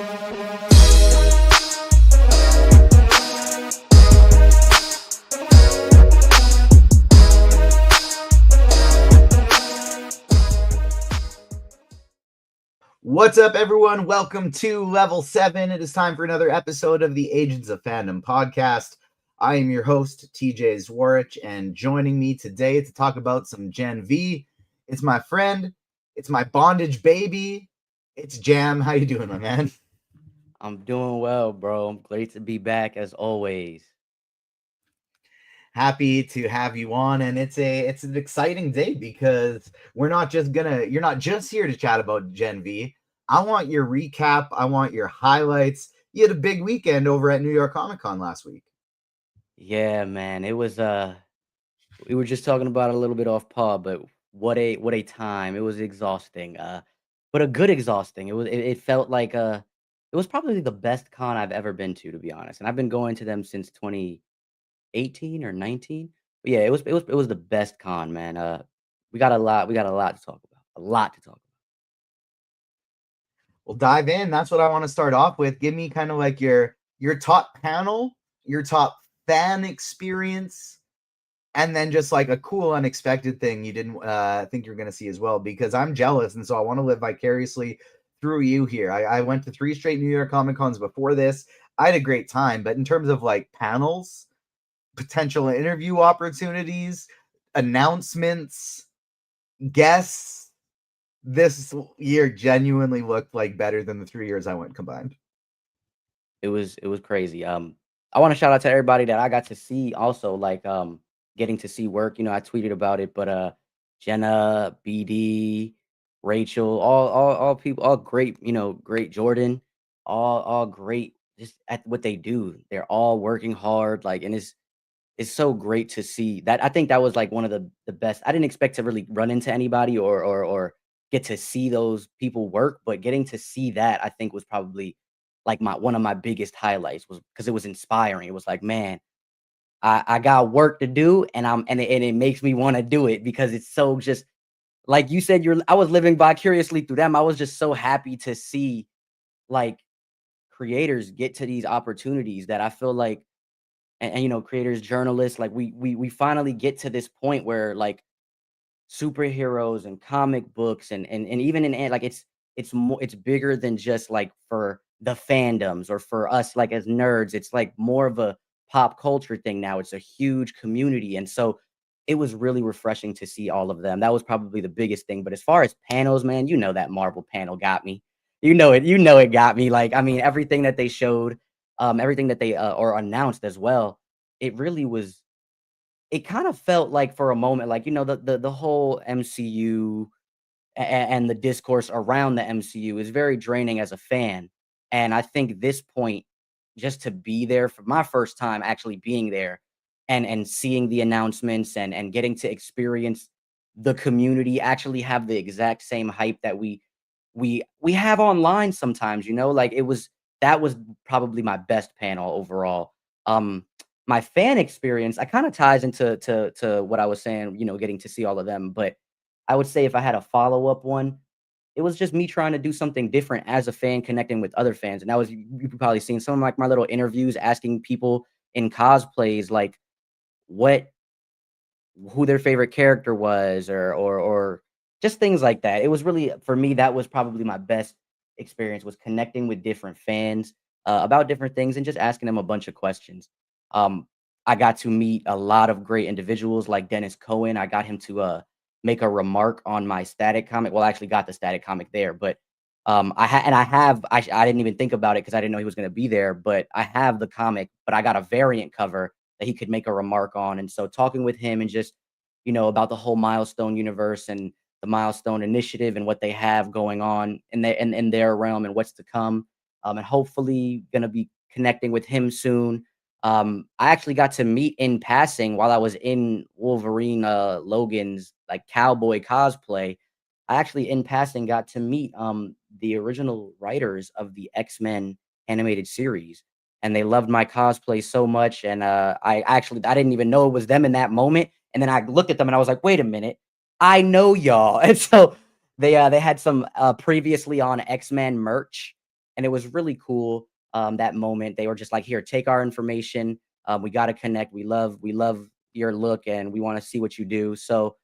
What's up, everyone? Welcome to Level 7. It is time for another episode of the Agents of Fandom podcast. I am your host, TJ Zwarich, and joining me today to talk about some Gen V, it's my friend, it's my bondage baby, it's Jam. How you doing, my man? I'm doing well, bro. I'm great to be back as always. Happy to have you on, and it's an exciting day because you're not just here to chat about Gen V. I want your recap. I want your highlights. You had a big weekend over at New York Comic Con last week. Yeah, man. It was we were just talking about it a little bit off pod, but what a time. It was exhausting. But a good exhausting. It felt like it was probably the best con I've ever been to be honest. And I've been going to them since 2018 or 19. But yeah, it was the best con, man. We got a lot to talk about. A lot to talk about. We'll dive in. That's what I want to start off with. Give me kind of like your top panel, your top fan experience, and then just like a cool unexpected thing you didn't think you're going to see as well, because I'm jealous, and so I want to live vicariously through you here. I went to 3 straight New York Comic Cons before this. I had a great time, but in terms of like panels, potential interview opportunities, announcements, guests, this year genuinely looked like better than the 3 years I went combined. It was crazy. I want to shout out to everybody that I got to see also, like getting to see work. I tweeted about it, but Jenna, BD, Rachel, all people, all great, great Jordan, all great just at what they do. They're all working hard, like, and it's so great to see that. I think that was like one of the best. I didn't expect to really run into anybody or get to see those people work, but getting to see that I think was probably like my one of my biggest highlights, was because it was inspiring. It was like, man, I got work to do, and it makes me want to do it because it's so just like you said. I was living vicariously through them. I was just so happy to see like creators get to these opportunities that I feel like, and creators, journalists, like we finally get to this point where like superheroes and comic books and even like it's more, it's bigger than just like for the fandoms or for us like as nerds. It's like more of a pop culture thing now. It's a huge community, and so it was really refreshing to see all of them. That was probably the biggest thing. But as far as panels, man, that Marvel panel got me. It got me. Like, I mean, everything that they showed, everything that they or announced as well, it really was, it kind of felt like for a moment, like, the whole MCU and the discourse around the MCU is very draining as a fan. And I think this point, just to be there for my first time actually being there and seeing the announcements and getting to experience the community actually have the exact same hype that we have online sometimes, like that was probably my best panel overall. My fan experience, I kind of ties into to what I was saying, getting to see all of them. But I would say if I had a follow-up one, it was just me trying to do something different as a fan, connecting with other fans. And that was, you've probably seen some of like my little interviews asking people in cosplays like what who their favorite character was, or just things like that. It was really, for me, that was probably my best experience, was connecting with different fans about different things and just asking them a bunch of questions. Um, I got to meet a lot of great individuals like Dennis Cohen. I got him to make a remark on my static comic. Well, I actually got the static comic there, but I didn't even think about it because I didn't know he was going to be there. But I have the comic, but I got a variant cover that he could make a remark on. And so talking with him and just, about the whole Milestone universe and the Milestone Initiative and what they have going on in their realm and what's to come. And hopefully gonna be connecting with him soon. I actually got to meet in passing while I was in Wolverine Logan's like cowboy cosplay. I actually in passing got to meet the original writers of the X-Men animated series, and they loved my cosplay so much. And I didn't even know it was them in that moment. And then I looked at them and I was like, wait a minute, I know y'all. And so they had some previously on X-Men merch and it was really cool. That moment, they were just like, "Here, take our information. We got to connect. We love your look, and we want to see what you do." So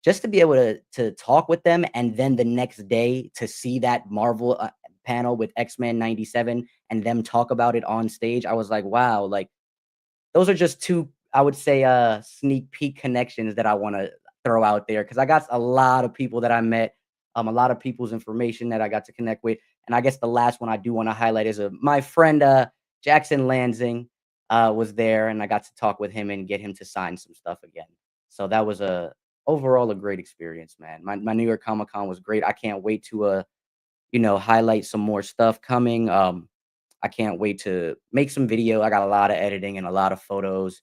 just to be able to talk with them, and then the next day to see that Marvel panel with X-Men 97 and them talk about it on stage, I was like, wow, like those are just two, I would say, sneak peek connections that I want to throw out there because I got a lot of people that I met, a lot of people's information that I got to connect with, and I guess the last one I do want to highlight is my friend Jackson Lansing was there, and I got to talk with him and get him to sign some stuff again. So that was overall a great experience, man. My New York Comic Con was great. I can't wait to highlight some more stuff coming. I can't wait to make some video. I got a lot of editing and a lot of photos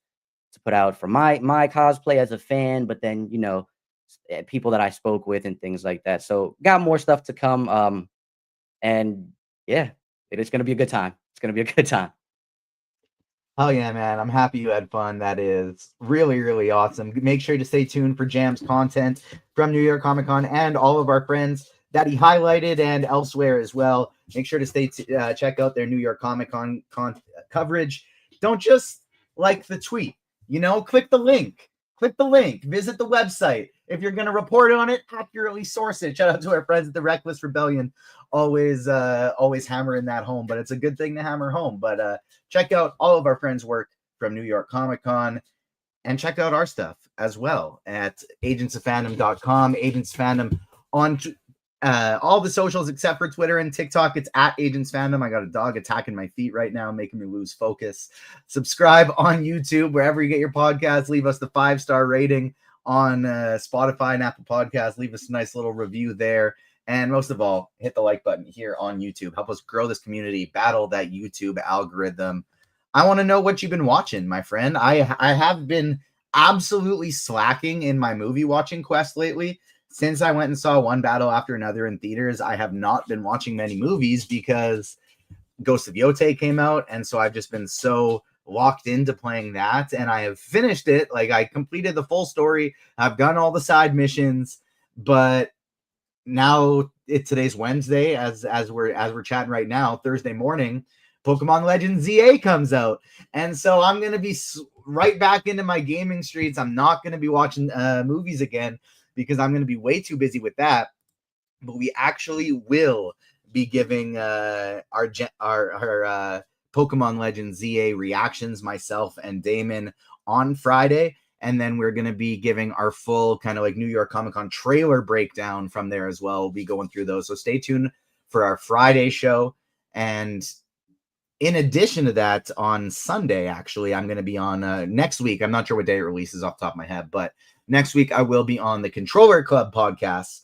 to put out for my cosplay as a fan, but then people that I spoke with and things like that. So got more stuff to come. And yeah, it is gonna be a good time. It's gonna be a good time. Oh yeah, man. I'm happy you had fun. That is really, really awesome. Make sure to stay tuned for Jam's content from New York Comic Con and all of our friends that he highlighted and elsewhere as well. Make sure to check out their New York Comic Con coverage. Don't just like the tweet, click the link. Click the link, visit the website. If you're going to report on it, accurately source it. Shout out to our friends at the Reckless Rebellion. Always hammering that home, but it's a good thing to hammer home. But check out all of our friends' work from New York Comic Con and check out our stuff as well at agentsoffandom.com. Agents Fandom on all the socials except for Twitter and TikTok. It's at Agents Fandom. I got a dog attacking my feet right now, making me lose focus. Subscribe on YouTube, wherever you get your podcasts. Leave us the 5-star rating on Spotify and Apple Podcasts. Leave us a nice little review there. And most of all, hit the like button here on YouTube. Help us grow this community, battle that YouTube algorithm. I want to know what you've been watching, my friend. I have been absolutely slacking in my movie watching quest lately. Since I went and saw one battle after another in theaters, I have not been watching many movies because Ghost of Yote came out. And so I've just been so locked into playing that. And I have finished it. Like, I completed the full story. I've done all the side missions. But now today's Wednesday, as we're chatting right now, Thursday morning, Pokemon Legends ZA comes out. And so I'm going to be right back into my gaming streets. I'm not going to be watching movies again, because I'm going to be way too busy with that. But we actually will be giving our Pokemon Legends ZA reactions, myself and Damon, on Friday. And then we're going to be giving our full kind of like New York Comic Con trailer breakdown from there as well. We'll be going through those. So stay tuned for our Friday show. And in addition to that, on Sunday, actually, I'm going to be on next week. I'm not sure what day it releases off the top of my head, but next week, I will be on the Controller Club podcast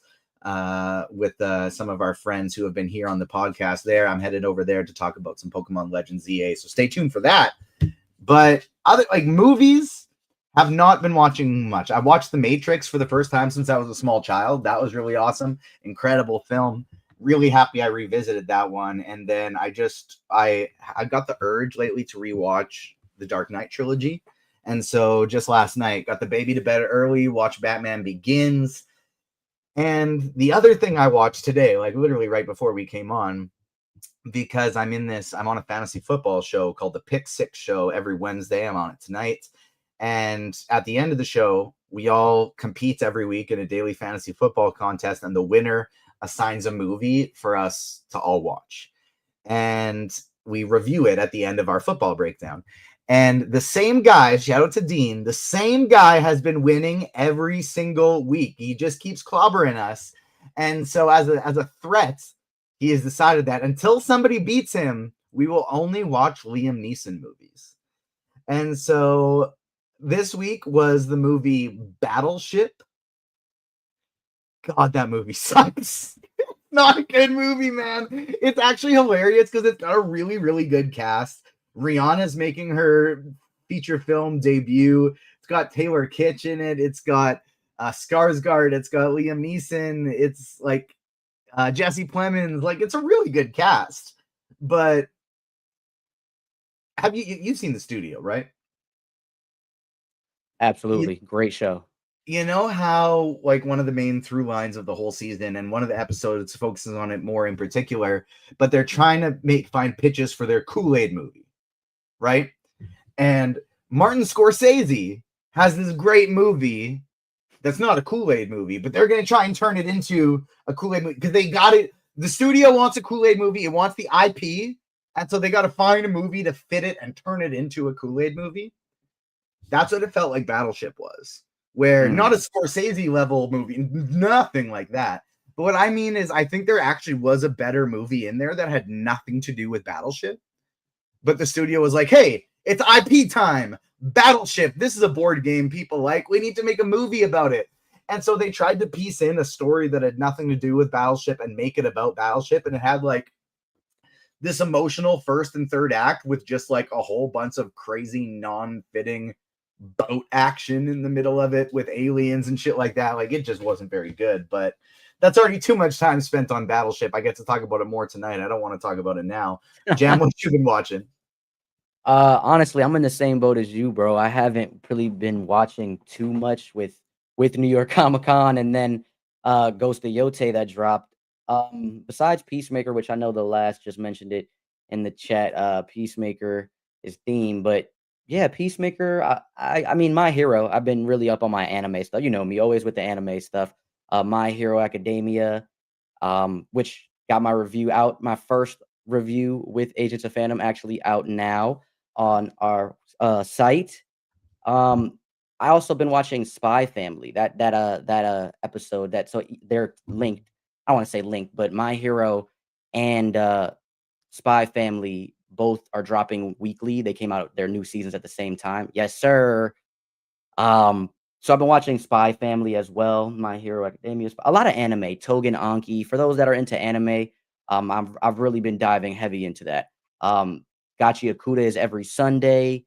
with some of our friends who have been here on the podcast there. I'm headed over there to talk about some Pokemon Legends ZA, so stay tuned for that. But other movies, have not been watching much. I watched The Matrix for the first time since I was a small child. That was really awesome. Incredible film. Really happy I revisited that one. And then I got the urge lately to rewatch the Dark Knight trilogy. And so just last night, got the baby to bed early, watched Batman Begins. And the other thing I watched today, like literally right before we came on, because I'm on a fantasy football show called the Pick Six Show every Wednesday. I'm on it tonight. And at the end of the show, we all compete every week in a daily fantasy football contest, and the winner assigns a movie for us to all watch. And we review it at the end of our football breakdown. And the same guy, shout out to Dean, the same guy has been winning every single week. He just keeps clobbering us. And so as a threat, he has decided that until somebody beats him, we will only watch Liam Neeson movies. And so this week was the movie Battleship. God, that movie sucks. Not a good movie, man. It's actually hilarious because it's got a really, really good cast. Rihanna's making her feature film debut. It's got Taylor Kitsch in it. It's got Skarsgård. It's got Liam Neeson. It's like Jesse Plemons. Like, it's a really good cast. But have you've seen The Studio, right? Absolutely. Great show. You know how like one of the main through lines of the whole season and one of the episodes focuses on it more in particular, but they're trying to find pitches for their Kool-Aid movie, right? And Martin Scorsese has this great movie that's not a Kool-Aid movie, but they're going to try and turn it into a Kool-Aid movie because they got it. The studio wants a Kool-Aid movie. It wants the IP. And so they got to find a movie to fit it and turn it into a Kool-Aid movie. That's what it felt like Battleship was, where not a Scorsese level movie, nothing like that. But what I mean is, I think there actually was a better movie in there that had nothing to do with Battleship. But the studio was like, hey, it's IP time. Battleship. This is a board game people like. We need to make a movie about it. And so they tried to piece in a story that had nothing to do with Battleship and make it about Battleship. And it had like this emotional first and third act with just like a whole bunch of crazy non-fitting boat action in the middle of it with aliens and shit like that. Like it just wasn't very good. But that's already too much time spent on Battleship. I get to talk about it more tonight. I don't want to talk about it now. Jam, what you been watching? Honestly, I'm in the same boat as you, bro. I haven't really been watching too much with New York Comic Con and then Ghost of Yote that dropped. Besides Peacemaker, which I know the last just mentioned it in the chat, Peacemaker is theme, but yeah, Peacemaker. I mean, My Hero. I've been really up on my anime stuff. You know me, always with the anime stuff. My Hero Academia, which got my review out. My first review with Agents of Fandom actually out now on our site. I also been watching Spy Family. That episode that they're linked. I don't want to say linked, but My Hero and Spy Family both are dropping weekly. They came out their new seasons at the same time. Yes, sir. So I've been watching Spy Family as well, My Hero Academia, a lot of anime, Togen Anki. For those that are into anime, I've really been diving heavy into that. Gachi Akuda is every Sunday.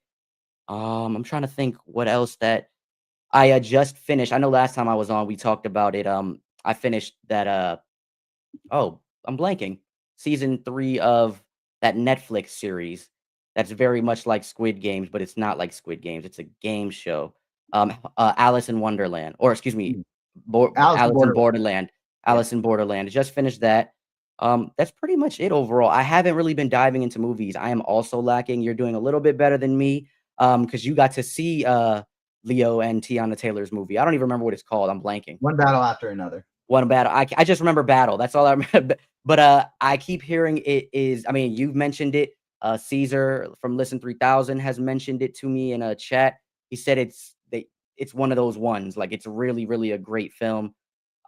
I'm trying to think what else that I just finished. I know last time I was on, we talked about it. I finished that. Oh, I'm blanking. Season 3 of that Netflix series that's very much like Squid Games, but it's not like Squid Games. It's a game show. Alice in Wonderland, or excuse me, Alice in Alice in Borderland. Borderland. Yeah. Alice in Borderland. Just finished that. That's pretty much it overall. I haven't really been diving into movies. I am also lacking. You're doing a little bit better than me, because you got to see Leo and Tiana Taylor's movie. I don't even remember what it's called. I'm blanking. One battle after another. One battle. I just remember battle. That's all I remember. But I keep hearing it is. I mean, you've mentioned it. Caesar from Listen 3000 has mentioned it to me in a chat. He said it's one of those ones. Like it's really, really a great film.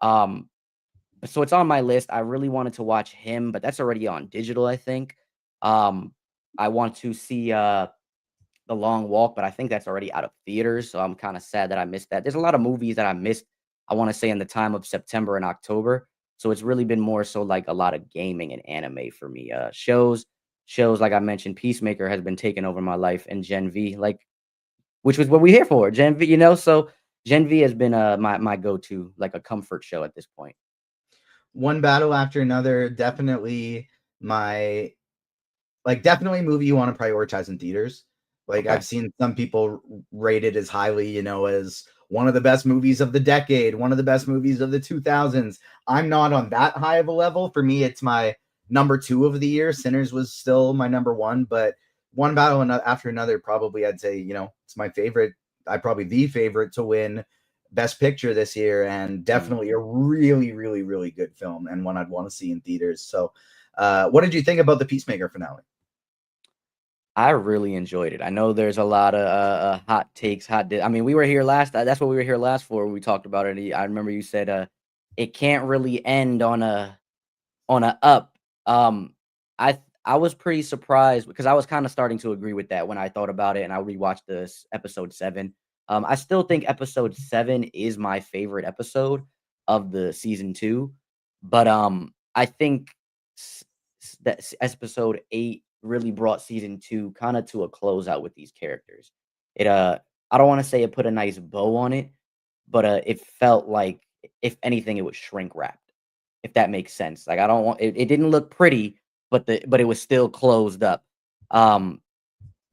Um, so it's on my list. I really wanted to watch him, but that's already on digital, I think. Um, I want to see The Long Walk, but I think that's already out of theaters, so I'm kinda sad that I missed that. There's a lot of movies that I missed, I wanna say in the time of September and October, so it's really been more so like a lot of gaming and anime for me. Shows like I mentioned, Peacemaker has been taking over my life, and Gen V, like which was what we're here for, Gen V, so Gen V has been, my go-to, like a comfort show at this point. One battle after another. Definitely my definitely a movie you want to prioritize in theaters. Like Okay. I've seen some people rate it as highly, as one of the best movies of the decade, one of the best movies of the 2000s. I'm not on that high of a level. For me, it's my number 2 of the year. Sinners was still my number 1, but one battle after another, probably I'd say, it's my favorite. I probably the favorite to win Best Picture this year, and definitely a really, really, really good film and one I'd want to see in theaters. So, what did you think about the Peacemaker finale? I really enjoyed it. I know there's a lot of hot takes, I mean, we were here last. That's what we were here last for when we talked about it. I remember you said it can't really end on a up. I was pretty surprised because I was kind of starting to agree with that when I thought about it and I rewatched this episode 7. I still think episode 7 is my favorite episode of the season 2, but I think that episode 8 really brought season 2 kind of to a closeout with these characters. It I don't want to say it put a nice bow on it, but it felt like if anything it was shrink wrapped, if that makes sense. Like I don't want it, it didn't look pretty, but it was still closed up. Um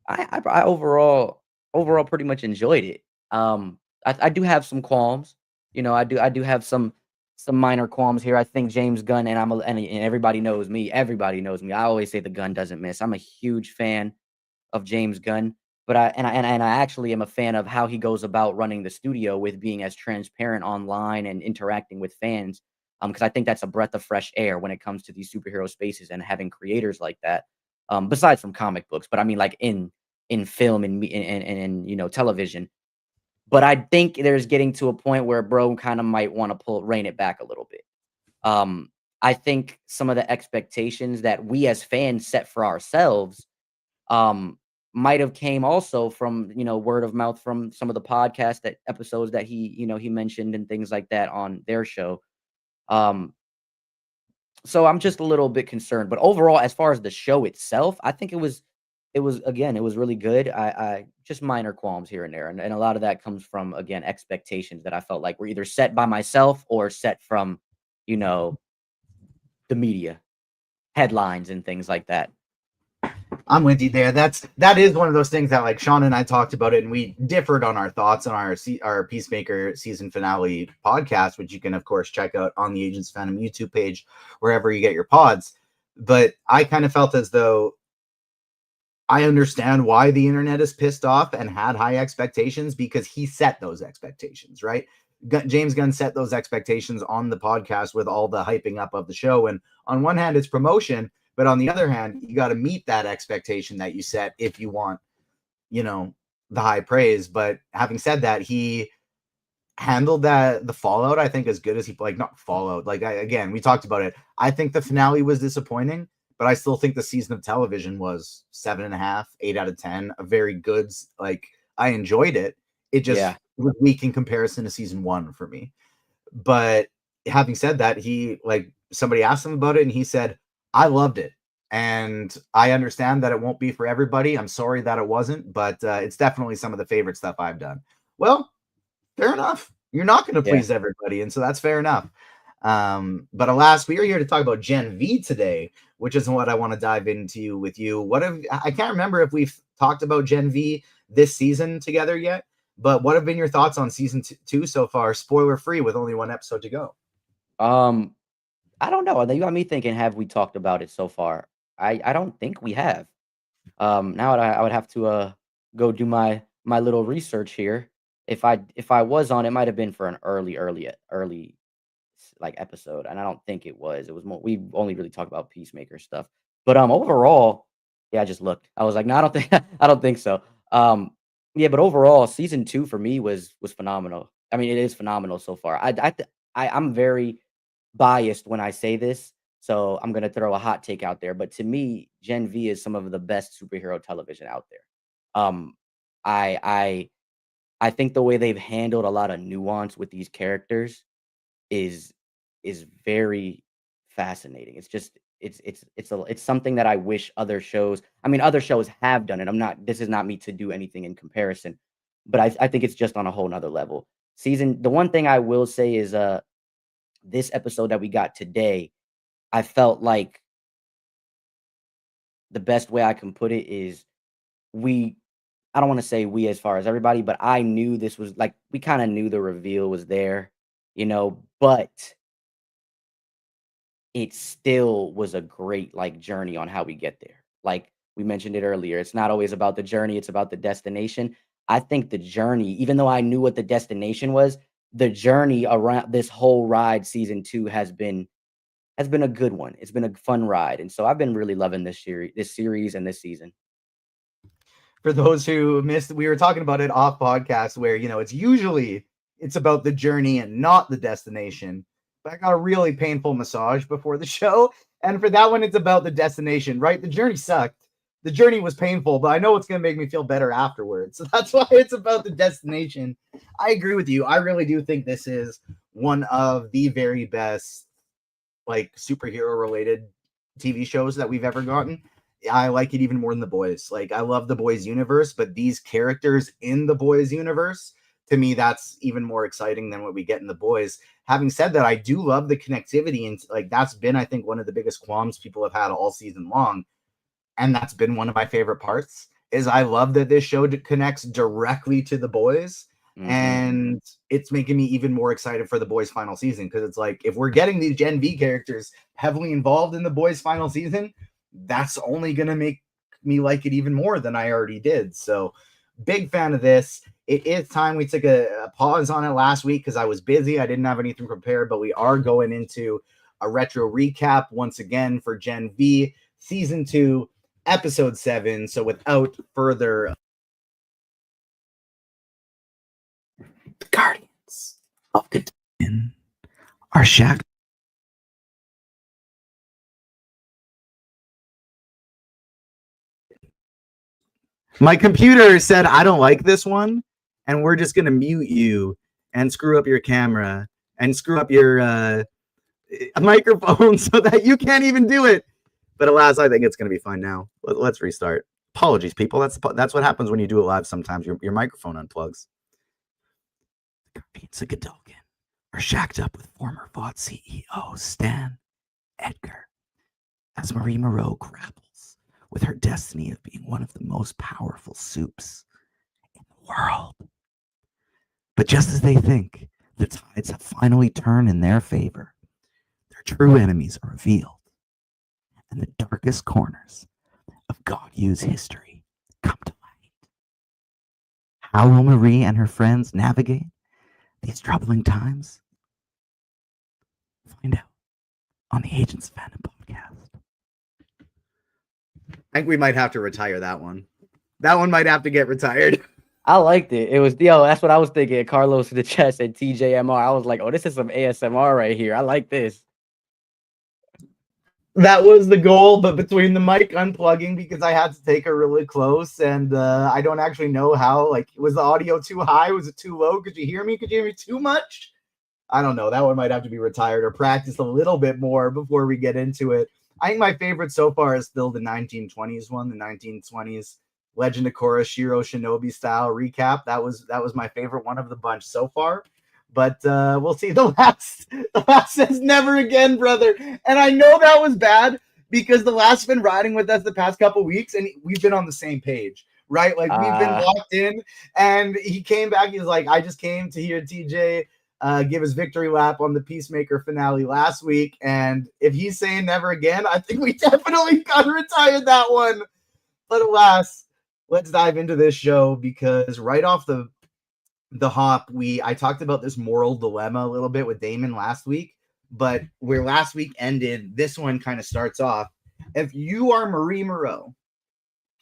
I overall pretty much enjoyed it. I do have some qualms. I do have some minor qualms here. I think James Gunn, and everybody knows me. Everybody knows me. I always say the gun doesn't miss. I'm a huge fan of James Gunn, but I actually am a fan of how he goes about running the studio with being as transparent online and interacting with fans. Because I think that's a breath of fresh air when it comes to these superhero spaces and having creators like that. Besides from comic books, but I mean like in film and television. But I think there's getting to a point where bro kind of might want to rein it back a little bit. Um, I think some of the expectations that we as fans set for ourselves um might have came also from word of mouth from some of the podcast that episodes that he mentioned and things like that on their show. um so I'm just a little bit concerned, but overall as far as the show itself, I think it was really good. I just minor qualms here and there, and a lot of that comes from, again, expectations that I felt like were either set by myself or set from you know the media headlines and things like that. I'm with you there. That is one of those things that like Sean and I talked about it, and we differed on our thoughts on our Peacemaker season finale podcast, which you can of course check out on the Agents Fandom YouTube page, wherever you get your pods. But I kind of felt as though I understand why the internet is pissed off and had high expectations, because he set those expectations, right? James Gunn set those expectations on the podcast with all the hyping up of the show. And on one hand, it's promotion, but on the other hand, you got to meet that expectation that you set if you want, the high praise. But having said that, he handled the fallout, I think, as good as he, like, not fallout, like, again, we talked about it. I think the finale was disappointing, but I still think the season of television was 7.5, 8 out of 10, a very good, like, I enjoyed it. It just Yeah. was weak in comparison to season 1 for me. But having said that, he, like, somebody asked him about it and he said, I loved it, and I understand that it won't be for everybody. I'm sorry that it wasn't, but it's definitely some of the favorite stuff I've done. Well, fair enough. You're not going to Yeah. please everybody, and so that's fair enough. But alas, we are here to talk about Gen V today, which is what I want to dive into with you. I can't remember if we've talked about Gen V this season together yet, but what have been your thoughts on season 2 so far? Spoiler free, with only one episode to go. um I don't know. You got me thinking, have we talked about it so far? I don't think we have. Now I would have to go do my little research here. If I was on, it might have been for an early like episode, and I don't think it was. It was more, we only really talked about Peacemaker stuff. But overall, yeah, I just looked. I was like, no, I don't think I don't think so. Yeah, but overall, season 2 for me was phenomenal. I mean, it is phenomenal so far. I'm very biased when I say this, so I'm gonna throw a hot take out there. But to me, Gen V is some of the best superhero television out there. Um, I I I think the way they've handled a lot of nuance with these characters is very fascinating. It's just it's something that I wish other shows. I mean, other shows have done it. This is not me to do anything in comparison, but I think it's just on a whole nother level. The one thing I will say is this episode that we got today, I felt like the best way I can put it is we I don't want to say we as far as everybody, but I knew this was like, we kind of knew the reveal was there, but it still was a great like journey on how we get there. Like we mentioned it earlier, it's not always about the journey, it's about the destination. I think the journey, even though I knew what the destination was, the journey around this whole ride season 2 has been a good one. It's been a fun ride. And so I've been really loving this series and this season. For those who missed, we were talking about it off podcast, where it's about the journey and not the destination. But I got a really painful massage before the show, and for that one, it's about the destination. Right, the journey sucked. The journey was painful, but I know it's going to make me feel better afterwards. So that's why it's about the destination. I agree with you. I really do think this is one of the very best, like, superhero related TV shows that we've ever gotten. I like it even more than The Boys. Like, I love The Boys universe, but these characters in The Boys universe, to me, that's even more exciting than what we get in The Boys. Having said that, I do love the connectivity, and like that's been, I think, one of the biggest qualms people have had all season long, and that's been one of my favorite parts. Is I love that this show connects directly to The Boys, And it's making me even more excited for the boys' final season, because it's like, if we're getting these Gen V characters heavily involved in the boys' final season, that's only going to make me like it even more than I already did. So, big fan of this. It is time. We took a pause on it last week because I was busy. I didn't have anything prepared, but we are going into a retro recap once again for Gen V Season 2, Episode 7. So without further, the Guardians of Godolkin are shacked. My computer said, I don't like this one, and we're just going to mute you and screw up your camera and screw up your microphone so that you can't even do it. But alas, I think it's going to be fine now. Let's restart. Apologies, people. That's what happens when you do it live sometimes. Your microphone unplugs. The Guardians of Godolkin are shacked up with former VOD CEO Stan Edgar as Marie Moreau grapples with her destiny of being one of the most powerful soups in the world. But just as they think the tides have finally turned in their favor, their true enemies are revealed, and the darkest corners of God-U's history come to light. How will Marie and her friends navigate these troubling times? Find out on the Agents of Fandom podcast. I think we might have to retire that one. That one might have to get retired. I liked it. It was, that's what I was thinking. Carlos in the chat said TJMR. I was like, oh, this is some ASMR right here. I like this. That was the goal, but between the mic unplugging because I had to take her really close, and I don't actually know how, like, was the audio too high? Was it too low? Could you hear me? Could you hear me too much? I don't know. That one might have to be retired or practice a little bit more before we get into it. I think my favorite so far is still the 1920s one, the 1920s Legend of Korra Shiro Shinobi style recap. That was my favorite one of the bunch so far. But we'll see. The last says never again, brother. And I know that was bad because the last's been riding with us the past couple weeks, and we've been on the same page, right? Like, we've been locked in, and he came back. He's like, I just came to hear TJ give his victory lap on the Peacemaker finale last week. And if he's saying never again, I think we definitely got to retire that one. But alas, let's dive into this show, because right off the hop, I talked about this moral dilemma a little bit with Damon last week, but where last week ended, this one kind of starts off. If you are Marie Moreau,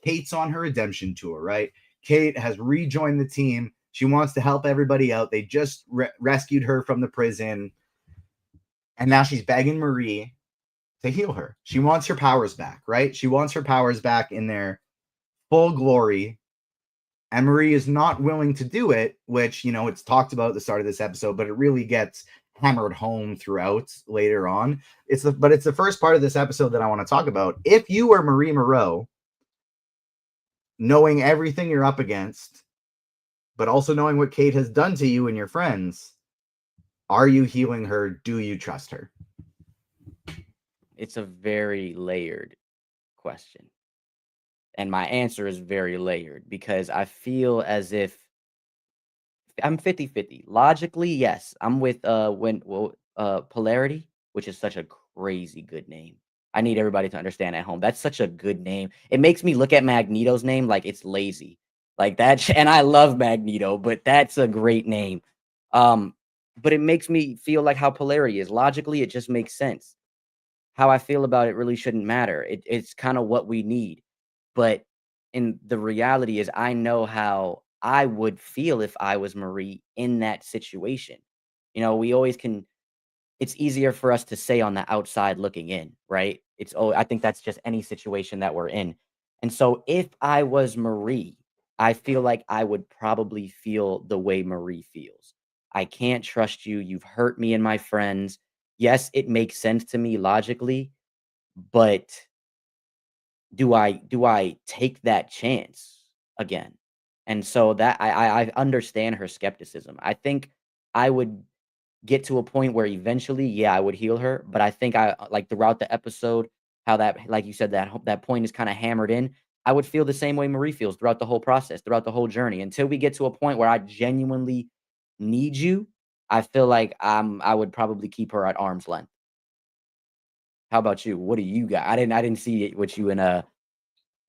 Cate's on her redemption tour, right? Cate has rejoined the team. She wants to help everybody out. They just rescued her from the prison, and now she's begging Marie to heal her. She wants her powers back, right? She wants her powers back in their full glory. And Marie is not willing to do it, which, it's talked about at the start of this episode, but it really gets hammered home throughout later on. But it's the first part of this episode that I want to talk about. If you are Marie Moreau, knowing everything you're up against, but also knowing what Cate has done to you and your friends, are you healing her? Do you trust her? It's a very layered question. And my answer is very layered because I feel as if I'm 50-50. Logically, yes. I'm with Polarity, which is such a crazy good name. I need everybody to understand at home. That's such a good name. It makes me look at Magneto's name like it's lazy. Like that, and I love Magneto, but that's a great name. But it makes me feel like how Polarity is. Logically, it just makes sense. How I feel about it really shouldn't matter. It's kind of what we need. But in the reality is, I know how I would feel if I was Marie in that situation. We always can. It's easier for us to say on the outside looking in, right? I think that's just any situation that we're in. And so if I was Marie, I feel like I would probably feel the way Marie feels. I can't trust you. You've hurt me and my friends. Yes, it makes sense to me logically, but do I take that chance again? And so that I understand her skepticism. I think I would get to a point where eventually, yeah, I would heal her. But I think I like throughout the episode, how that, like you said, that point is kind of hammered in. I would feel the same way Marie feels throughout the whole process, throughout the whole journey, until we get to a point where I genuinely need you. I feel like I would probably keep her at arm's length. How about you? What do you got? I didn't see it with you and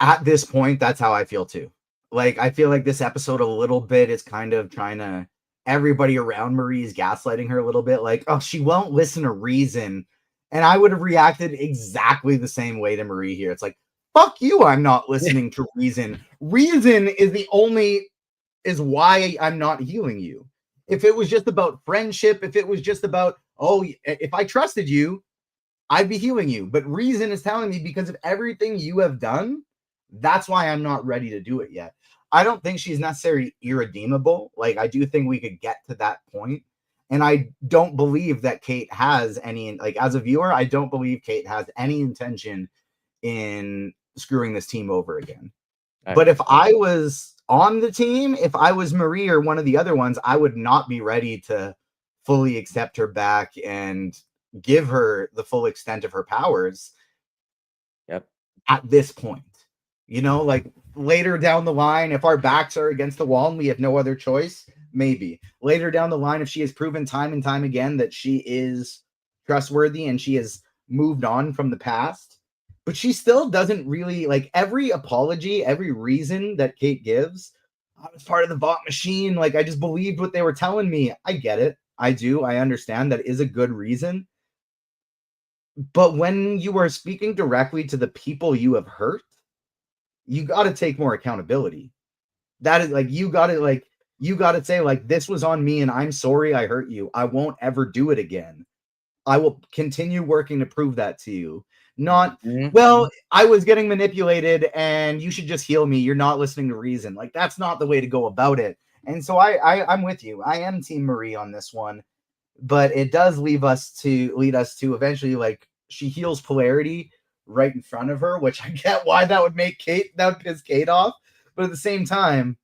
At this point, that's how I feel too. Like, I feel like this episode a little bit is kind of trying to, everybody around Marie is gaslighting her a little bit, like, oh, she won't listen to reason. And I would have reacted exactly the same way to Marie here. It's like, fuck you, I'm not listening to reason. Reason is why I'm not healing you. If it was just about friendship, if it was just about, oh, if I trusted you, I'd be healing you. But reason is telling me because of everything you have done, that's why I'm not ready to do it yet. I don't think she's necessarily irredeemable. Like, I do think we could get to that point. And I don't believe that Cate has any, like, as a viewer, I don't believe Cate has any intention in screwing this team over again. But if I was on the team, if I was Marie or one of the other ones, I would not be ready to fully accept her back and give her the full extent of her powers Yep. at this point. Like later down the line, if our backs are against the wall and we have no other choice, maybe. Later down the line, if she has proven time and time again that she is trustworthy and she has moved on from the past, but she still doesn't really, like, every apology, every reason that Cate gives, I was part of the bot machine. Like, I just believed what they were telling me. I get it. I do. I understand that is a good reason. But when you are speaking directly to the people you have hurt, you got to take more accountability. That is like, you got to say, like, this was on me and I'm sorry I hurt you. I won't ever do it again. I will continue working to prove that to you. Not, well, I was getting manipulated and you should just heal me. You're not listening to reason. Like, that's not the way to go about it. And so I'm with you. I am Team Marie on this one, but it does lead us to eventually, like, she heals Polarity right in front of her, which I get why that would piss Cate off. But at the same time,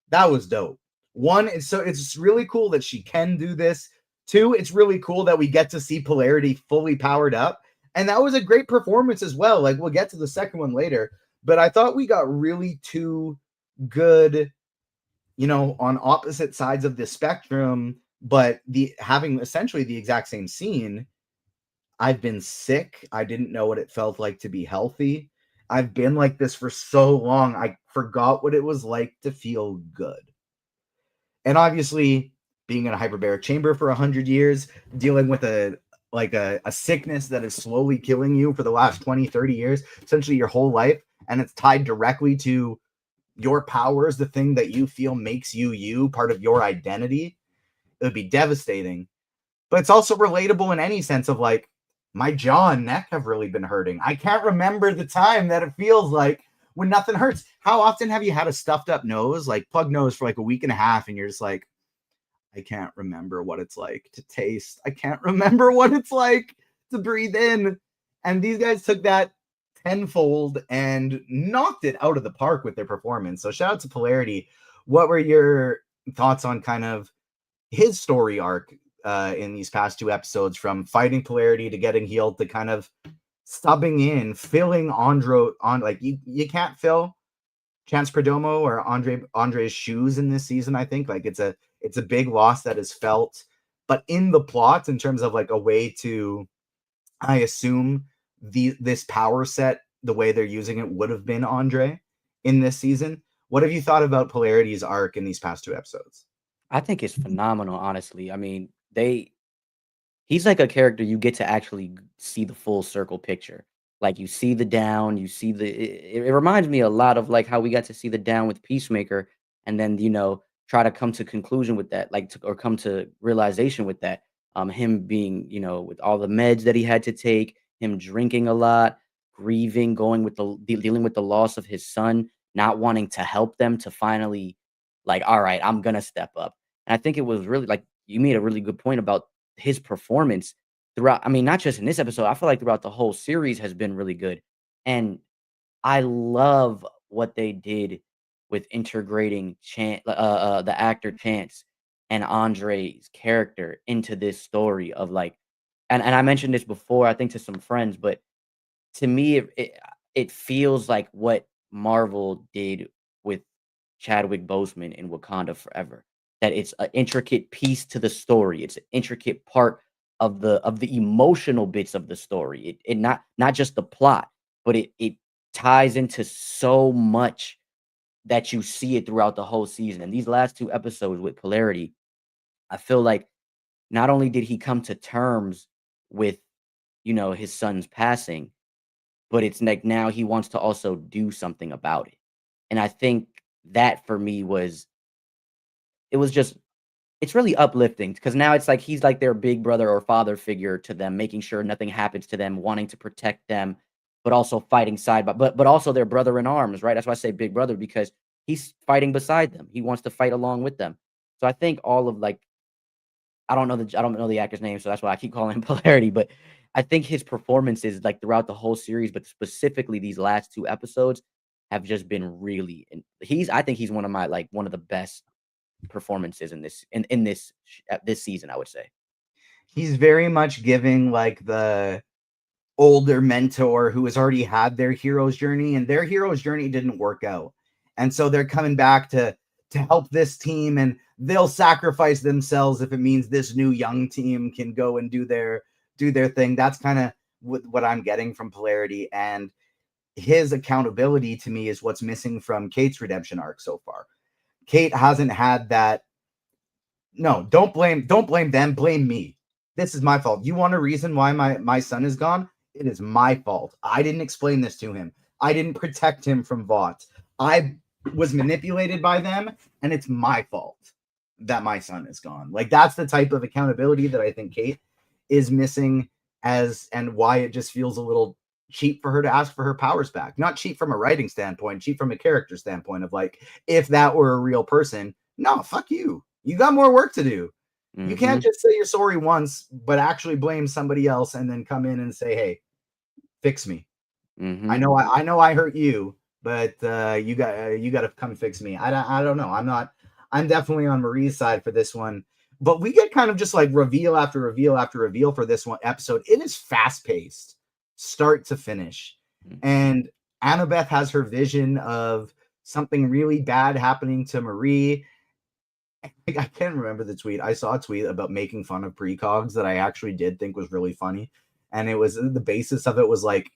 that was dope. One, it's really cool that she can do this. Two, it's really cool that we get to see Polarity fully powered up. And that was a great performance as well. Like, we'll get to the second one later. But I thought we got really two good, on opposite sides of the spectrum, but having essentially the exact same scene. I've been sick. I didn't know what it felt like to be healthy. I've been like this for so long. I forgot what it was like to feel good. And obviously, being in a hyperbaric chamber for 100 years, dealing with a sickness that is slowly killing you for the last 20, 30 years, essentially your whole life, and it's tied directly to your powers, the thing that you feel makes you, part of your identity, it would be devastating. But it's also relatable in any sense of, like, my jaw and neck have really been hurting. I can't remember the time that it feels like when nothing hurts. How often have you had a stuffed up nose, like plug nose, for like a week and a half, and you're just like, I can't remember what it's like to taste. I can't remember what it's like to breathe in. And these guys took that tenfold and knocked it out of the park with their performance. So shout out to Polarity. What were your thoughts on kind of his story arc in these past two episodes, from fighting Polarity to getting healed to kind of subbing in, filling like, you can't fill Chance Perdomo or Andre's shoes in this season. I think, like, it's a big loss that is felt, but in the plot, in terms of like a way to, I assume, this power set, the way they're using it would have been Andre in this season. What have you thought about Polarity's arc in these past two episodes? I think it's phenomenal, honestly. I mean, he's like a character you get to actually see the full circle picture. Like, you see the down, you see it reminds me a lot of like how we got to see the down with Peacemaker, and then try to come to conclusion with that, like, or come to realization with that. Him being, with all the meds that he had to take, him drinking a lot, grieving, going with dealing with the loss of his son, not wanting to help them, to finally, like, all right, I'm gonna step up. And I think it was really, like, you made a really good point about his performance throughout. I mean, not just in this episode, I feel like throughout the whole series has been really good. And I love what they did with integrating the actor Chance and Andre's character into this story of, like, and I mentioned this before, I think, to some friends, but to me, it feels like what Marvel did with Chadwick Boseman in Wakanda Forever. That it's an intricate piece to the story. It's an intricate part of the emotional bits of the story. It not just the plot, but it ties into so much that you see it throughout the whole season. And these last 2 episodes with Polarity, I feel like not only did he come to terms with, his son's passing, but it's like now he wants to also do something about it. And I think that for me it was just it's really uplifting because now it's like he's like their big brother or father figure to them, making sure nothing happens to them, wanting to protect them, but also fighting side by but also their brother in arms, right? That's why I say big brother because he's fighting beside them. He wants to fight along with them. So I think all of like I don't know the actor's name, so that's why I keep calling him Polarity. But I think his performances, like throughout the whole series, but specifically these last 2 episodes, have just been really. And I think he's one of my like one of the best performances in this season. I would say. He's very much giving like the older mentor who has already had their hero's journey, and their hero's journey didn't work out, and so they're coming back to help this team, and they'll sacrifice themselves if it means this new young team can go and do their thing. That's kind of what I'm getting from Polarity, and his accountability to me is what's missing from Cate's redemption arc so far. Cate hasn't had that. No, don't blame them, blame me. This is my fault. You want a reason why my son is gone? It is my fault. I didn't explain this to him. I didn't protect him from Vought. I was manipulated by them, and it's my fault that my son is gone. Like that's the type of accountability that I think Cate is missing, and why it just feels a little cheap for her to ask for her powers back. Not cheap from a writing standpoint, cheap from a character standpoint of like, if that were a real person, no, fuck you. You got more work to do. You can't just say you're sorry once, but actually blame somebody else and then come in and say, "Hey, fix me." I know I hurt you, but you got to come fix me. I don't know. I'm definitely on Marie's side for this one. But we get kind of just like reveal after reveal after reveal for this one episode. It is fast paced, start to finish. And Annabeth has her vision of something really bad happening to Marie. I can't remember the tweet. I saw a tweet about making fun of precogs that I actually did think was really funny. And it was the basis of it was like,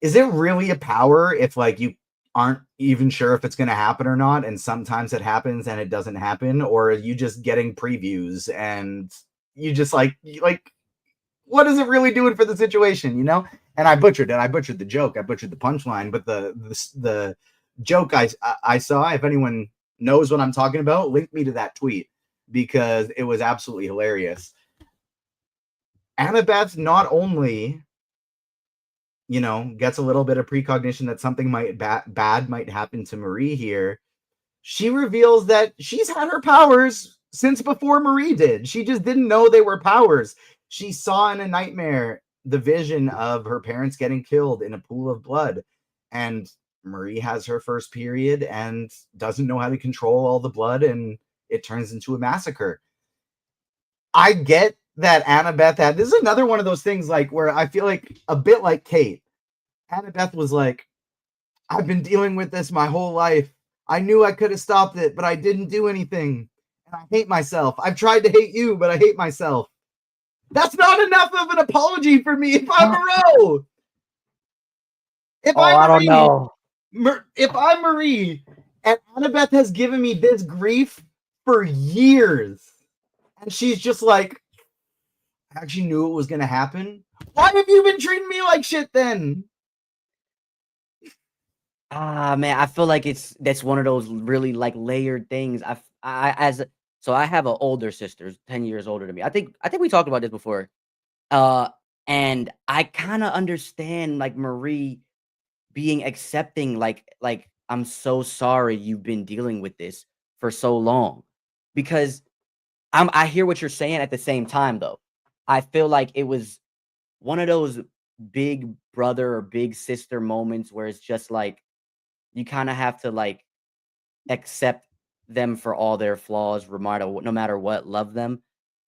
is it really a power if like you aren't even sure if it's going to happen or not, and sometimes it happens and it doesn't happen, or are you just getting previews and you just like what is it really doing for the situation, And I butchered it. I butchered the joke. I butchered the punchline, but the joke I saw, if anyone knows what I'm talking about, link me to that tweet because it was absolutely hilarious. Annabeth not only gets a little bit of precognition that something bad might happen to Marie here. She reveals that she's had her powers since before Marie did. She just didn't know they were powers. She saw in a nightmare the vision of her parents getting killed in a pool of blood. And Marie has her first period and doesn't know how to control all the blood, and it turns into a massacre. I get that Annabeth had. This is another one of those things like where I feel like a bit like Cate. Annabeth was like, I've been dealing with this my whole life. I knew I could have stopped it, but I didn't do anything. And I hate myself. I've tried to hate you, but I hate myself. That's not enough of an apology for me if I'm Moreau. I don't know. If I'm Marie and Annabeth has given me this grief for years, and she's just like, I actually knew it was going to happen. Why have you been treating me like shit then? Man, I feel like that's one of those really like layered things. So I have an older sister, 10 years older than me. I think we talked about this before. And I kind of understand like Marie being accepting, like I'm so sorry you've been dealing with this for so long, because I hear what you're saying. At the same time, though, I feel like it was one of those big brother or big sister moments where it's just like you kind of have to like accept them for all their flaws, no matter what, love them.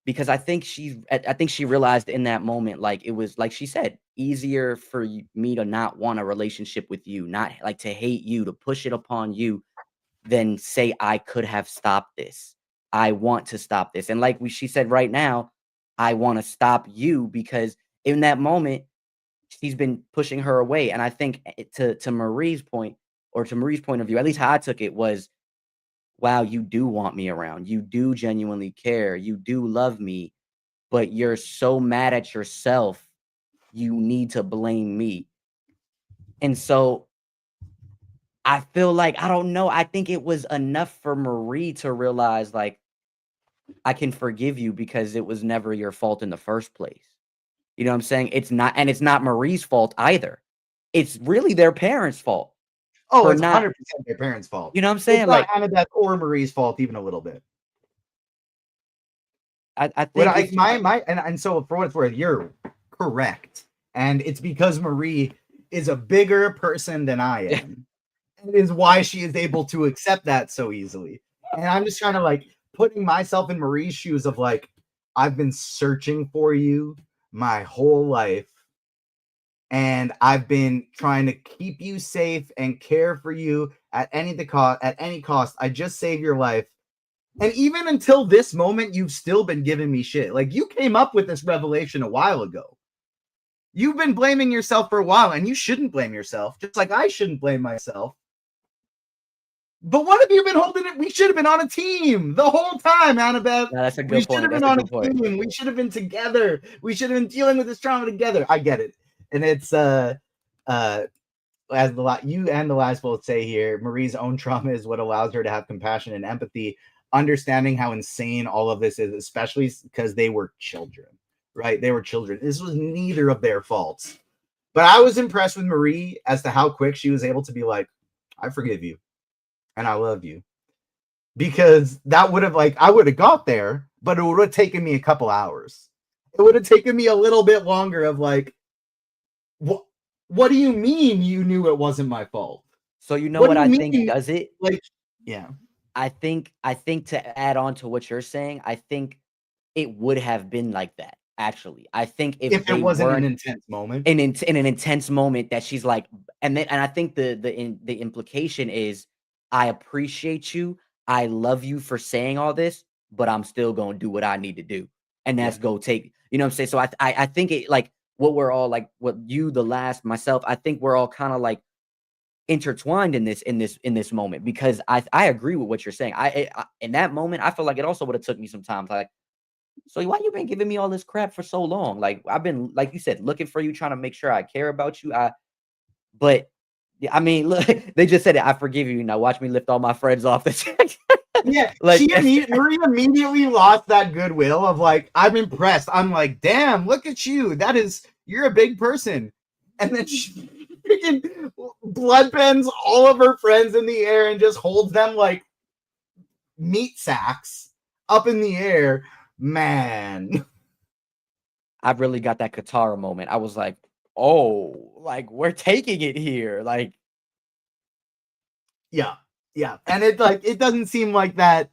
because I think she realized in that moment, like, it was, like she said, easier for me to not want a relationship with you, not like to hate you, to push it upon you, than say I could have stopped this. I want to stop this. And like she said right now, I want to stop you because in that moment, she's been pushing her away. And I think to Marie's point, or to Marie's point of view, at least how I took it was, wow, you do want me around. You do genuinely care. You do love me, but you're so mad at yourself. You need to blame me. And so I feel like, I don't know, I think it was enough for Marie to realize, like, I can forgive you because it was never your fault in the first place. You know what I'm saying? It's not Marie's fault either. It's really their parents' fault Oh, for it's not, 100% their parents' fault. you know what I'm It's saying? not Like, Annabeth or Marie's fault even a little bit. I What think I it's my and so for what it's worth, you're correct. And it's because Marie is a bigger person than I am. And it is why she is able to accept that so easily. And I'm just trying to like putting myself in Marie's shoes of like, I've been searching for you my whole life. And I've been trying to keep you safe and care for you at any cost. I just saved your life. And even until this moment, you've still been giving me shit. Like, you came up with this revelation a while ago. You've been blaming yourself for a while, and you shouldn't blame yourself, just like I shouldn't blame myself. But what have you been holding it? We should have been on a team the whole time, Annabeth. no, that's a We good should point. have That's been a on a good point. team. We should have been together. We should have been dealing with this trauma together. I get it. And it's as you and the last both say here, Marie's own trauma is what allows her to have compassion and empathy, understanding how insane all of this is, especially because they were children, right? They were children. This was neither of their faults. But I was impressed with Marie as to how quick she was able to be like, I forgive you and I love you. Because that would have, like, I would have got there, but it would have taken me a couple hours. It would have taken me a little bit longer of like, what do you mean you knew it wasn't my fault? So you know What what do I you think mean? does it? Like, yeah. I think to add on to what you're saying, I think it would have been like that, actually. I think if If it they wasn't an weren't intense moment. in an intense moment that she's like, and I think the implication is, I appreciate you, I love you for saying all this, but I'm still gonna do what I need to do, and Yeah. that's go take, you know what I'm saying? So I think it, like, what we're all like, what you, the last, myself, I think we're all kind of like intertwined in this moment, because I agree with what you're saying. In that moment, I feel like it also would have took me some time, like, so why you been giving me all this crap for so long? Like, I've been, like you said, looking for you, trying to make sure I care about you. But yeah, I mean, look, they just said it. I forgive you. Now watch me lift all my friends off the check. Yeah, Like, Marie immediately lost that goodwill of like, I'm impressed. I'm like, damn, look at you. You're a big person. And then she freaking blood bends all of her friends in the air and just holds them like meat sacks up in the air. Man. I really got that Katara moment. I was like, oh, like, we're taking it here. Like, Yeah. Yeah. And it doesn't seem like that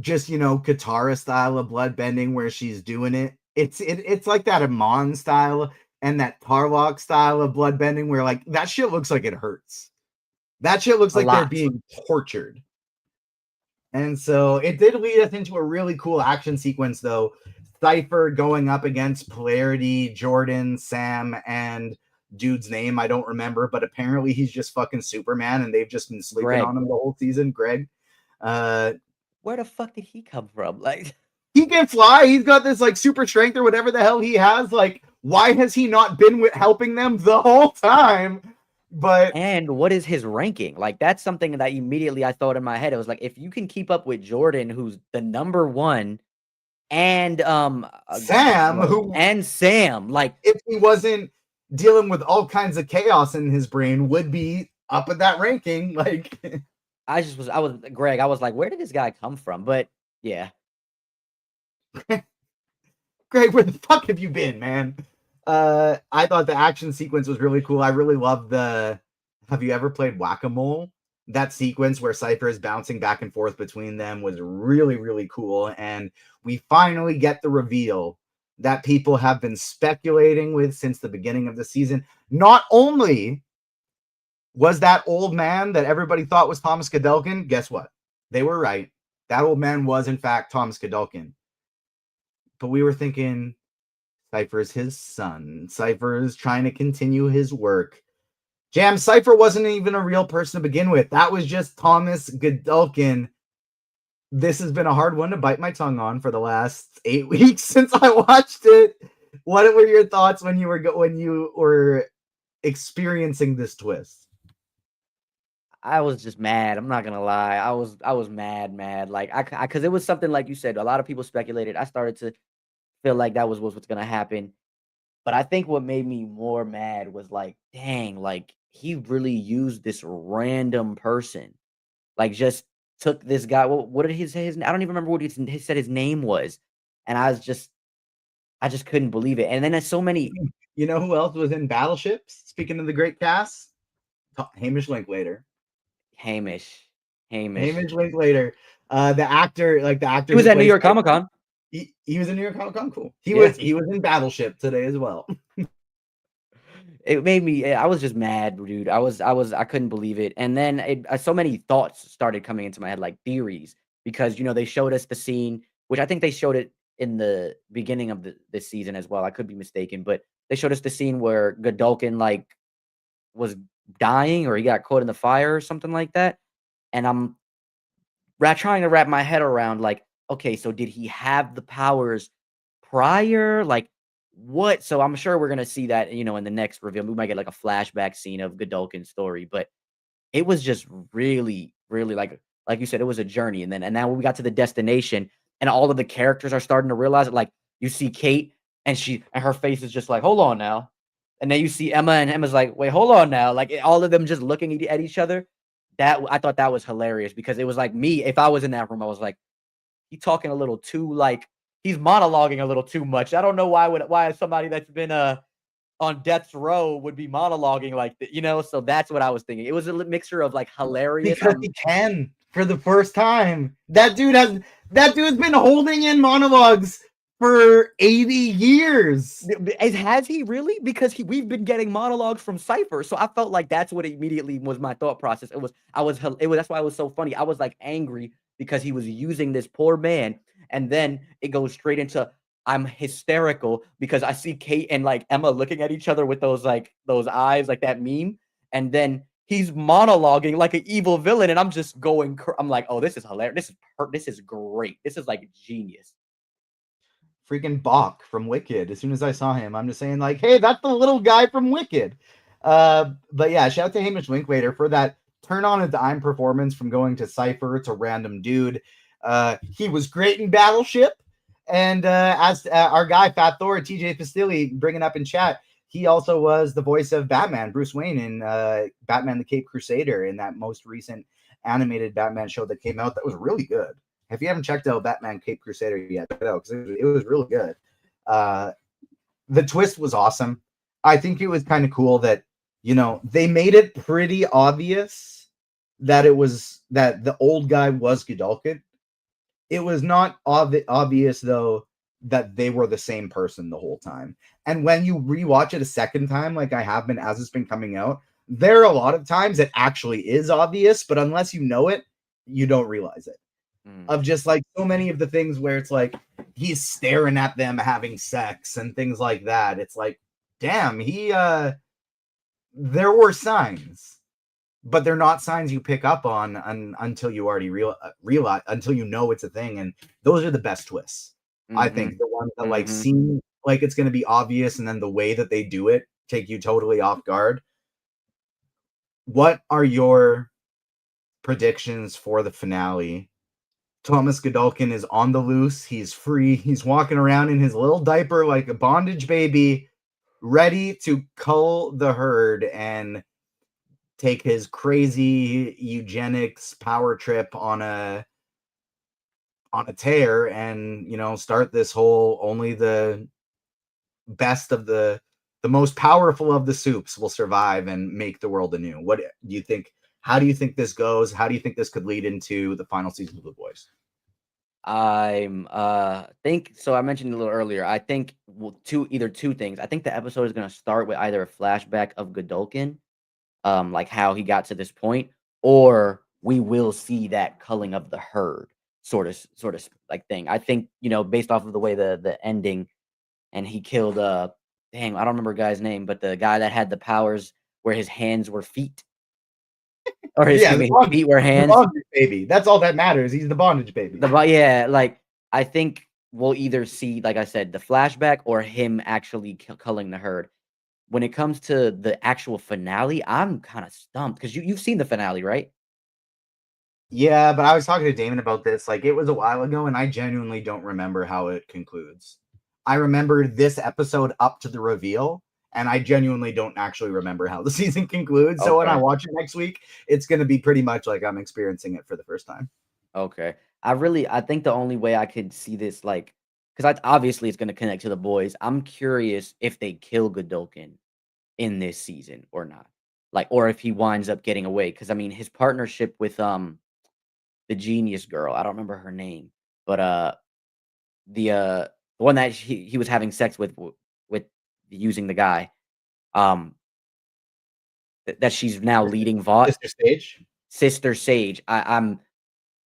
just, Katara style of blood bending where she's doing it. It's like that Amon style and that Tarlock style of blood bending where like that shit looks like it hurts. That shit looks a like they're lot. being tortured. And so it did lead us into a really cool action sequence though. Cypher going up against Polarity, Jordan, Sam, and dude's name I don't remember, but apparently he's just fucking Superman and they've just been sleeping Greg, on him the whole season. Greg. where the fuck did he come from? Like, He can fly. He's got this like super strength or whatever the hell he has. Like, why has he not been helping them the whole time? But and what is his ranking? Like, that's something that immediately I thought in my head. It was like, if you can keep up with Jordan, who's the number one, and Sam, who and Sam, like, if he wasn't dealing with all kinds of chaos in his brain, would be up at that ranking. Like, I was Greg. I was like, where did this guy come from? But yeah, Greg, where the fuck have you been, man? I thought the action sequence was really cool. I really love the. Have you ever played Whack-A-Mole? that sequence where Cypher is bouncing back and forth between them was really, really cool. And we finally get the reveal that people have been speculating with since the beginning of the season. Not only was that old man that everybody thought was Thomas Godolkin, guess what? They were right. That old man was, in fact, Thomas Godolkin. But we were thinking Cypher's his son. Cypher is trying to continue his work. Jam, Cypher wasn't even a real person to begin with. That was just Thomas Godolkin. This has been a hard one to bite my tongue on for the last 8 weeks since I watched it. What were your thoughts when you were experiencing this twist? I was just mad. I'm not gonna lie. I was mad. Like because it was something like you said. A lot of people speculated. I started to feel like that was what's gonna happen. But I think what made me more mad was like, dang, like he really used this random person. Like just took this guy. What did he say? I don't even remember what he said his name was. And I just couldn't believe it. And then there's so many. You know who else was in Battleships? Speaking of the great cast, Hamish Linklater. Hamish. Hamish Linklater. The actor He was who at New plays York Comic Con. He was in New York Comic Con. Cool. He Yeah. was in Battleship today as well. It made me. I was just mad, dude. I couldn't believe it. And then so many thoughts started coming into my head, like theories, because they showed us the scene, which I think they showed it in the beginning of this season as well. I could be mistaken, but they showed us the scene where Godolkin like was dying or he got caught in the fire or something like that. And I'm trying to wrap my head around like, okay, so did he have the powers prior? Like what? So I'm sure we're gonna see that, in the next reveal. We might get like a flashback scene of Godolkin's story, but it was just really, really like you said, it was a journey. And now when we got to the destination and all of the characters are starting to realize it, like you see Cate and her face is just like, hold on now. And then you see Emma and Emma's like, wait, hold on now. Like all of them just looking at each other. That I thought that was hilarious because it was like me, if I was in that room, I was like, he talking a little too like he's monologuing a little too much. I don't know why somebody that's been on death's row would be monologuing like that, so that's what I was thinking. It was a mixture of like hilarious because he can for the first time. That dude has been holding in monologues for 80 years. Has he really? Because we've been getting monologues from Cypher, so I felt like that's what immediately was my thought process. That's why it was so funny. I was like angry because he was using this poor man, and then it goes straight into I'm hysterical because I see Cate and like Emma looking at each other with those eyes, like that meme, and then he's monologuing like an evil villain, and I'm just going. I'm like, oh, this is hilarious. This is great. This is like genius. Freaking Bach from Wicked. As soon as I saw him, I'm just saying like, hey, that's the little guy from Wicked. But yeah, shout out to Hamish Linklater for that turn on a dime performance from going to Cypher to random dude. He was great in Battleship. And as our guy Fat Thor, TJ Pastilli, bringing up in chat, he also was the voice of Batman, Bruce Wayne, in Batman the Caped Crusader, in that most recent animated Batman show that came out that was really good. If you haven't checked out Batman Caped Crusader yet, check it out because it was really good. The twist was awesome. I think it was kind of cool that, they made it pretty obvious that the old guy was Godolkin. It was not obvious, though, that they were the same person the whole time. And when you rewatch it a second time, like I have been as it's been coming out, there are a lot of times it actually is obvious, but unless you know it, you don't realize it. Of just like so many of the things where it's like he's staring at them having sex and things like that. It's like, damn, there were signs, but they're not signs you pick up on until you already realize until you know it's a thing. And those are the best twists. I think the ones that like seem like it's going to be obvious, and then the way that they do it take you totally off guard. What are your predictions for the finale? Thomas Godolkin is on the loose. He's free. He's walking around in his little diaper like a bondage baby, ready to cull the herd and take his crazy eugenics power trip on a tear and, start this whole only the best of the most powerful of the soups will survive and make the world anew. What do you think How do you think this goes? How do you think this could lead into the final season of The Boys? I'm think so. I mentioned a little earlier. I think either two things. I think the episode is gonna start with either a flashback of Godolkin, like how he got to this point, or we will see that culling of the herd, sort of like thing. I think based off of the way the ending, and he killed dang, I don't remember a guy's name, but the guy that had the powers where his hands were feet, or Yeah, excuse me, his feet were the hands. bondage baby. That's all that matters. He's the bondage baby. Yeah, like, I think we'll either see, like I said, the flashback or him actually culling the herd. When it comes to the actual finale, I'm kinda stumped 'cause you've seen the finale, right? Yeah, but I was talking to Damon about this. Like, it was a while ago, and I genuinely don't remember how it concludes. I remember this episode up to the reveal, and I genuinely don't actually remember how the season concludes. So when I Okay, watch it next week, it's going to be pretty much like I'm experiencing it for the first time. okay. I think the only way I could see this, like, 'cause obviously it's gonna connect to the boys. I'm curious if they kill Godolkin in this season or not. Like, or if he winds up getting away. Because I mean, his partnership with, the genius girl, I don't remember her name, but, the one that he was having sex with using the guy, um, that she's now Sister, leading Vought, Sister Stage. Sister Sage.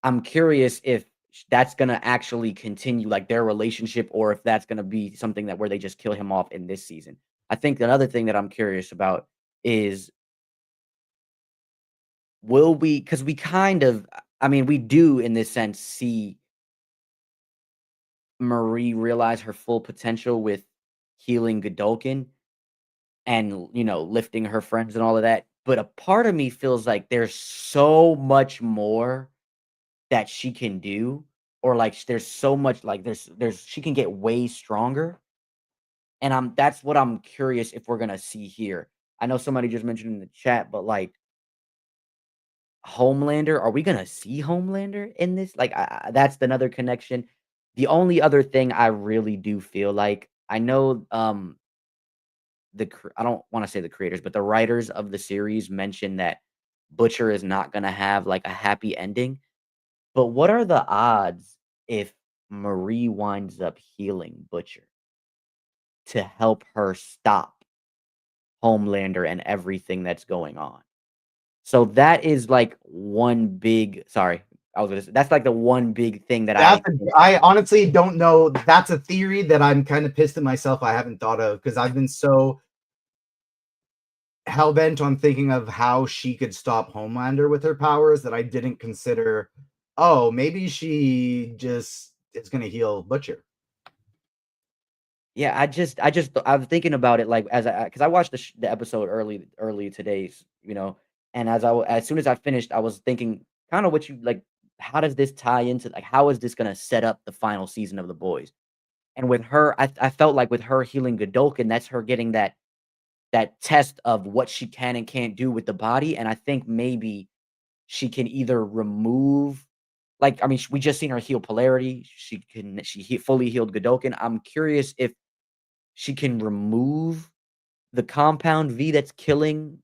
I'm curious if that's gonna actually continue, like, their relationship, or if that's gonna be something that where they just kill him off in this season. I think another thing that I'm curious about is, will we? Because we kind of, I mean, we do in this sense see Marie realize her full potential with healing Godolkin and, lifting her friends and all of that, but a part of me feels like there's so much more that she can do, or, like, there's so much, like, there's she can get way stronger, and that's what I'm curious if we're gonna see here. I know somebody just mentioned in the chat, but, like, Homelander, are we gonna see Homelander in this? Like, that's another connection. The only other thing I really do feel like, I know, I don't wanna say the creators, but the writers of the series mentioned that Butcher is not gonna have, like, a happy ending, but what are the odds if Marie winds up healing Butcher to help her stop Homelander and everything that's going on? So that is, like, one big sorry, I was gonna say that's, like, the one big thing that I honestly don't know. That's a theory that I'm kind of pissed at myself I haven't thought of because I've been so hell bent on thinking of how she could stop Homelander with her powers that I didn't consider. Oh, maybe she just is going to heal Butcher. Yeah, I'm thinking about it, like, because I watched the episode early today, and as soon as I finished, I was thinking kinda what you like, how does this tie into, like, how is this gonna set up the final season of The Boys? And with her, I felt like with her healing Godolkin, that's her getting that test of what she can and can't do with the body, and I think maybe she can either remove, like, I mean, we just seen her heal Polarity, she fully healed Godolkin. I'm curious if she can remove the compound V that's killing,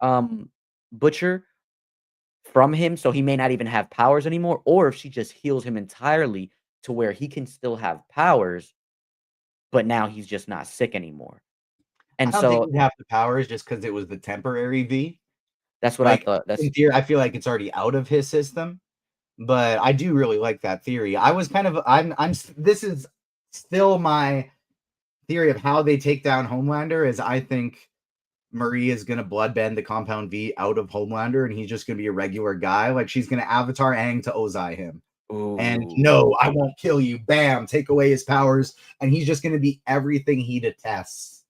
um, Butcher from him, so he may not even have powers anymore, or if she just heals him entirely to where he can still have powers, but now he's just not sick anymore. I And don't think so he'd have the powers just because it was the temporary V. that's what I Like, thought. in theory, I feel like it's already out of his system. But I do really like that theory. I was kind of this is still my theory of how they take down Homelander is I think Marie is gonna bloodbend the compound V out of Homelander and he's just gonna be a regular guy. Like she's gonna avatar Aang to Ozai him. And Ooh. no, I won't kill you. Bam, take away his powers, and he's just gonna be everything he detests,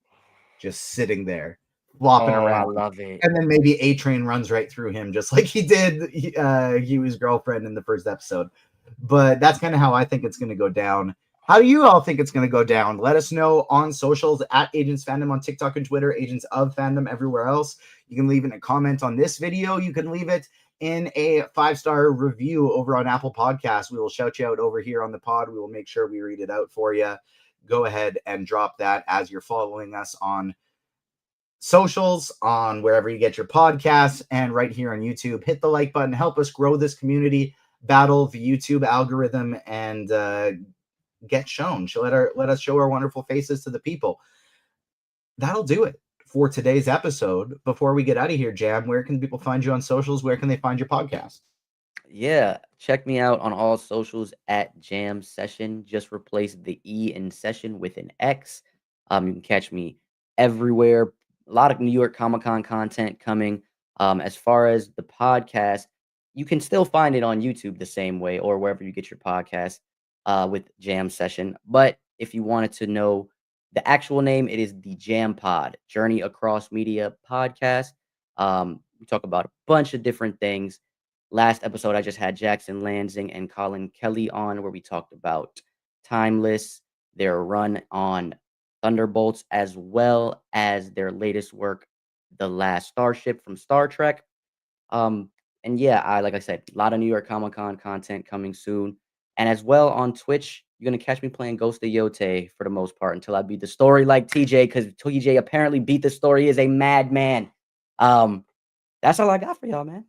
just sitting there, flopping Oh, I around. love it. And then maybe A Train runs right through him, just like he did Huey's girlfriend in the first episode. But that's kind of how I think it's going to go down. How do you all think it's going to go down? Let us know on socials at Agents Fandom on TikTok and Twitter, Agents of Fandom everywhere else. You can leave in a comment on this video. You can leave it in a 5-star review over on Apple Podcasts. We will shout you out over here on the pod. We will make sure we read it out for you. Go ahead and drop that as you're following us on socials, on wherever you get your podcasts, and right here on YouTube. Hit the like button. Help us grow this community, battle the YouTube algorithm, and get shown. Let us show our wonderful faces to the people. That'll do it for today's episode. Before we get out of here, Jam, where can people find you on socials? Where can they find your podcast? Yeah, check me out on all socials at Jam Session. Just replace the E in session with an X. You can catch me everywhere. A lot of New York Comic Con content coming. As far as the podcast, you can still find it on YouTube the same way or wherever you get your podcast with Jam Session. But if you wanted to know the actual name, it is the Jam Pod, Journey Across Media podcast. We talk about a bunch of different things. Last episode, I just had Jackson Lansing and Colin Kelly on, where we talked about Timeless, their run on Thunderbolts, as well as their latest work, The Last Starship from Star Trek. And yeah, like I said, a lot of New York Comic Con content coming soon. And as well on Twitch, you're gonna catch me playing Ghost of Yote for the most part until I beat the story like TJ, because TJ apparently beat the story. He is a madman. That's all I got for y'all, man.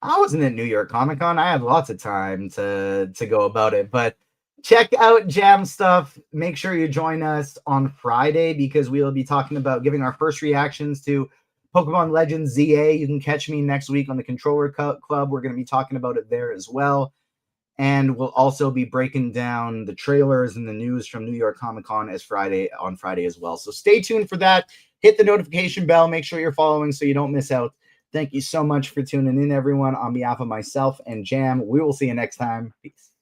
I wasn't at New York Comic Con. I had lots of time to go about it, but check out Jam stuff. Make sure you join us on Friday because we will be talking about giving our first reactions to Pokemon Legends ZA. You can catch me next week on the Controller Club. We're going to be talking about it there as well. And we'll also be breaking down the trailers and the news from New York Comic Con on Friday as well. So stay tuned for that. Hit the notification bell. Make sure you're following so you don't miss out. Thank you so much for tuning in, everyone. On behalf of myself and Jam, we will see you next time. Peace.